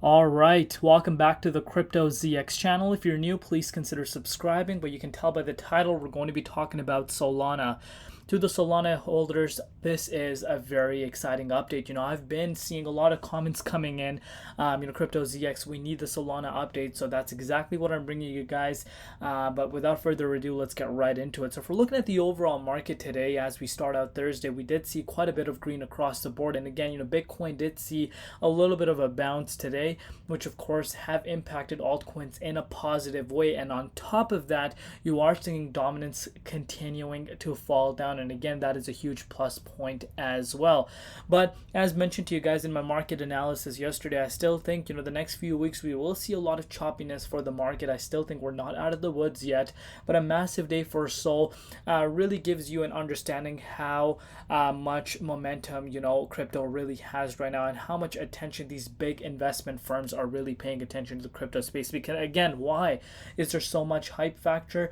All right, welcome back to the Crypto ZX channel. If you're new, please consider subscribing, but you can tell by the title we're going to be talking about Solana. To the Solana holders, this is a very exciting update. I've been seeing a lot of comments coming in. Crypto ZX, we need the Solana update, so that's exactly what I'm bringing you guys. But without further ado, let's get right into it. So if we're looking at the overall market today, as we start out Thursday, we did see quite a bit of green across the board. And again, Bitcoin did see a little bit of a bounce today, which of course have impacted altcoins in a positive way. And on top of that, you are seeing dominance continuing to fall down. And again, that is a huge plus point as well. But as mentioned to you guys in my market analysis yesterday, I still think, the next few weeks we will see a lot of choppiness for the market. I still think we're not out of the woods yet, but a massive day for Sol really gives you an understanding how much momentum, crypto really has right now, and how much attention these big investment firms are really paying attention to the crypto space. Because again, why is there so much hype factor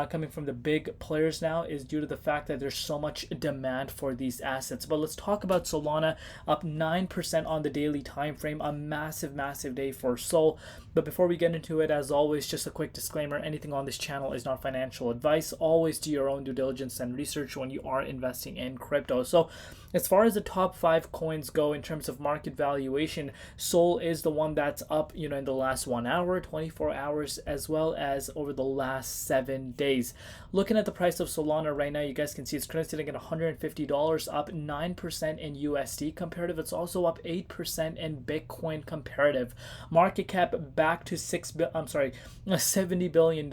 coming from the big players now is due to the fact that there's so much demand for these assets. But let's talk about Solana, up 9% on the daily time frame, a massive day for Sol. But before we get into it, as always, just a quick disclaimer: anything on this channel is not financial advice. Always do your own due diligence and research when you are investing in crypto. So as far as the top 5 coins go in terms of market valuation, Sol is the one that's up, in the last 1 hour, 24 hours, as well as over the last 7 days. Looking at the price of Solana right now, you guys can see it's currently sitting at $150, up 9% in USD comparative. It's also up 8% in Bitcoin comparative. Market cap back to $70 billion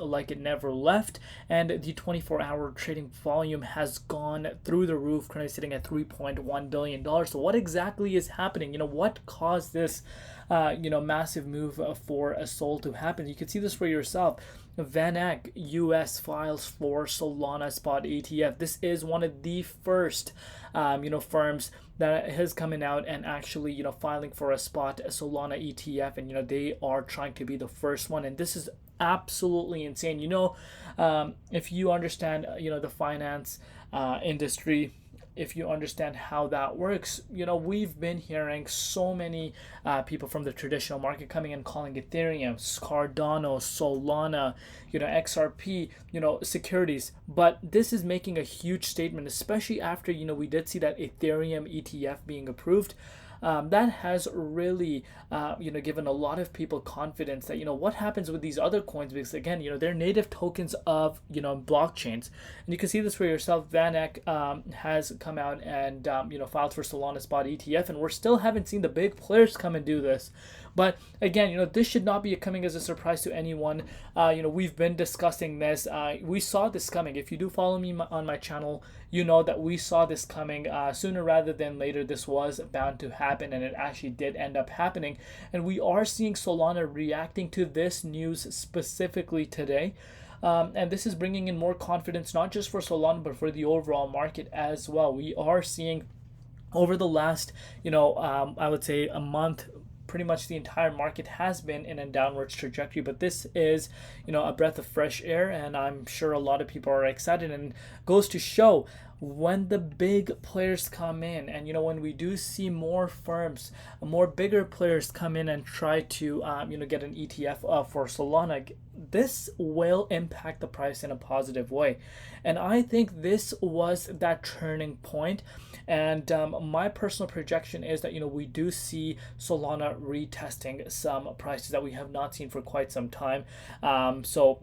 like it never left, and the 24-hour trading volume has gone through the roof, currently sitting at $3.1 billion. So what exactly is happening? What caused this massive move for a Sol to happen? You can see this for yourself. VanEck US files for Solana spot ETF. This is one of the first firms that has coming out and actually filing for a spot Solana ETF, and they are trying to be the first one, and this is absolutely insane. If you understand the finance industry, if you understand how that works, we've been hearing so many people from the traditional market coming and calling Ethereum, Cardano, Solana, XRP, securities. But this is making a huge statement, especially after, we did see that Ethereum ETF being approved. That has really, given a lot of people confidence that, what happens with these other coins, because again, they're native tokens of, blockchains. And you can see this for yourself. VanEck has come out and, filed for Solana spot ETF, and we're still haven't seen the big players come and do this. But again, this should not be coming as a surprise to anyone. We've been discussing this. We saw this coming. If you do follow me on my channel, you know that we saw this coming sooner rather than later. This was bound to happen, and it actually did end up happening. And we are seeing Solana reacting to this news specifically today. And this is bringing in more confidence, not just for Solana, but for the overall market as well. We are seeing over the last, I would say a month, pretty much the entire market has been in a downwards trajectory, but this is a breath of fresh air, and I'm sure a lot of people are excited, and goes to show when the big players come in, and when we do see more firms, more bigger players come in and try to get an ETF for Solana, this will impact the price in a positive way. And I think this was that turning point. And my personal projection is that we do see Solana retesting some prices that we have not seen for quite some time. So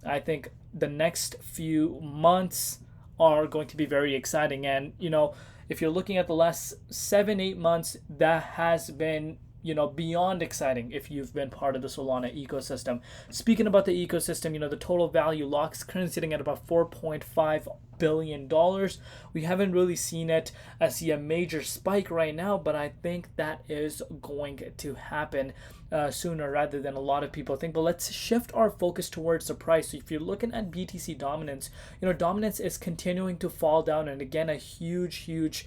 I think the next few months are going to be very exciting. And if you're looking at the last 7-8 months, that has been beyond exciting if you've been part of the Solana ecosystem. Speaking about the ecosystem, the total value locks currently sitting at about $4.5 billion. We haven't really seen it see a major spike right now, but I think that is going to happen sooner rather than a lot of people think. But let's shift our focus towards the price. So if you're looking at BTC dominance, dominance is continuing to fall down, and again, a huge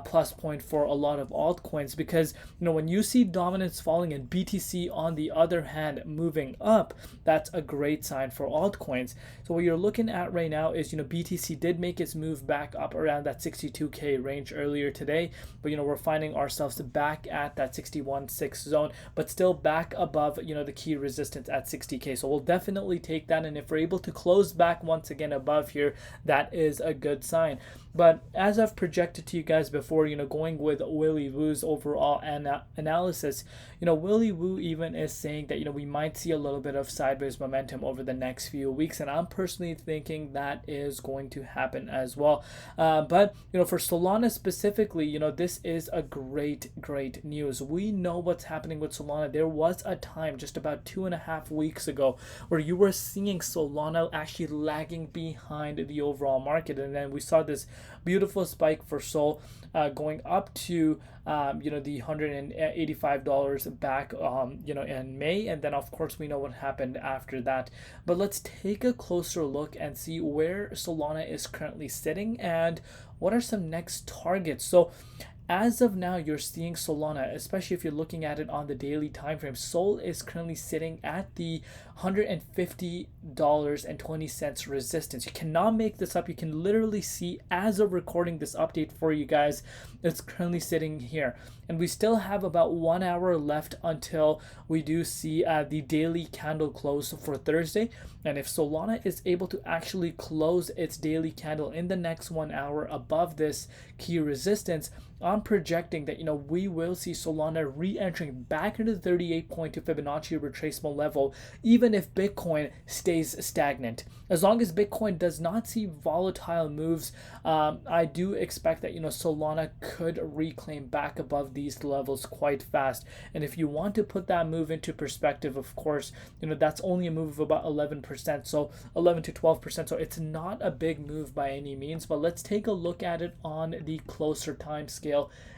plus point for a lot of altcoins, because when you see dominance falling and BTC on the other hand moving up, that's a great sign for altcoins. So what you're looking at right now is BTC did make its move back up around that 62K range earlier today, but we're finding ourselves back at that 61.6 zone, but still back above the key resistance at 60K. So we'll definitely take that, and if we're able to close back once again above here, that is a good sign. But as I've projected to you guys before, going with Willy Woo's overall analysis, Willy Woo even is saying that we might see a little bit of sideways momentum over the next few weeks, and I'm personally thinking that is going to happen as well. But for Solana specifically, this is a great news. We know what's happening with Solana. There was a time just about 2.5 weeks ago where you were seeing Solana actually lagging behind the overall market, and then we saw this beautiful spike for Sol going up to the $185 back in May, and then of course we know what happened after that. But let's take a closer look and see where Solana is currently sitting and what are some next targets. So as of now, you're seeing Solana, especially if you're looking at it on the daily time frame, Sol is currently sitting at the $150.20 resistance. You cannot make this up. You can literally see as of recording this update for you guys, it's currently sitting here. And we still have about 1 hour left until we do see the daily candle close for Thursday. And if Solana is able to actually close its daily candle in the next 1 hour above this key resistance, I'm projecting that we will see Solana re-entering back into the 38.2 Fibonacci retracement level, even if Bitcoin stays stagnant. As long as Bitcoin does not see volatile moves, I do expect that Solana could reclaim back above these levels quite fast. And if you want to put that move into perspective, of course, that's only a move of about 11%, so 11 to 12%. So it's not a big move by any means, but let's take a look at it on the closer time scale,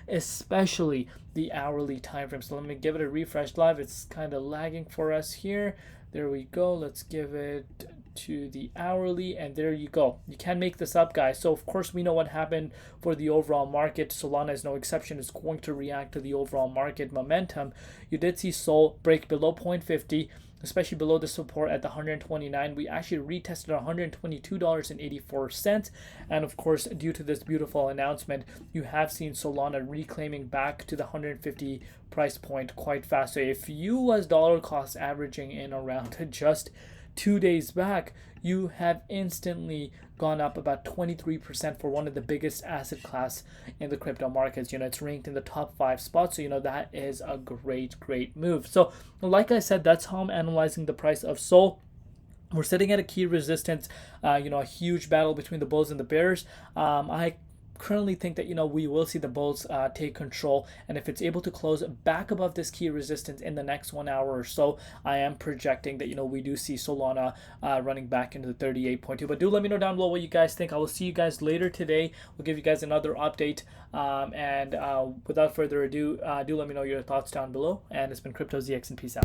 especially the hourly time frame. So let me give it a refresh live. It's kind of lagging for us here. There we go. Let's give it to the hourly, and there you go. You can't make this up, guys. So of course we know what happened for the overall market. Solana is no exception. It's going to react to the overall market momentum. You did see Sol break below 0.50, especially below the support at the 129. We actually retested $122.84, and of course, due to this beautiful announcement, you have seen Solana reclaiming back to the 150 price point quite fast. So if you was dollar cost averaging in around just 2 days back, you have instantly gone up about 23% for one of the biggest asset class in the crypto markets. It's ranked in the top 5 spots. So, that is a great move. So like I said, that's how I'm analyzing the price of Sol. We're sitting at a key resistance, a huge battle between the bulls and the bears. I currently think that we will see the bulls take control, and if it's able to close back above this key resistance in the next 1 hour or so, I am projecting that we do see Solana running back into the 38.2. But do let me know down below what you guys think. I will see you guys later today. We'll give you guys another update, and without further ado, do let me know your thoughts down below. And it's been Crypto ZX, and peace out.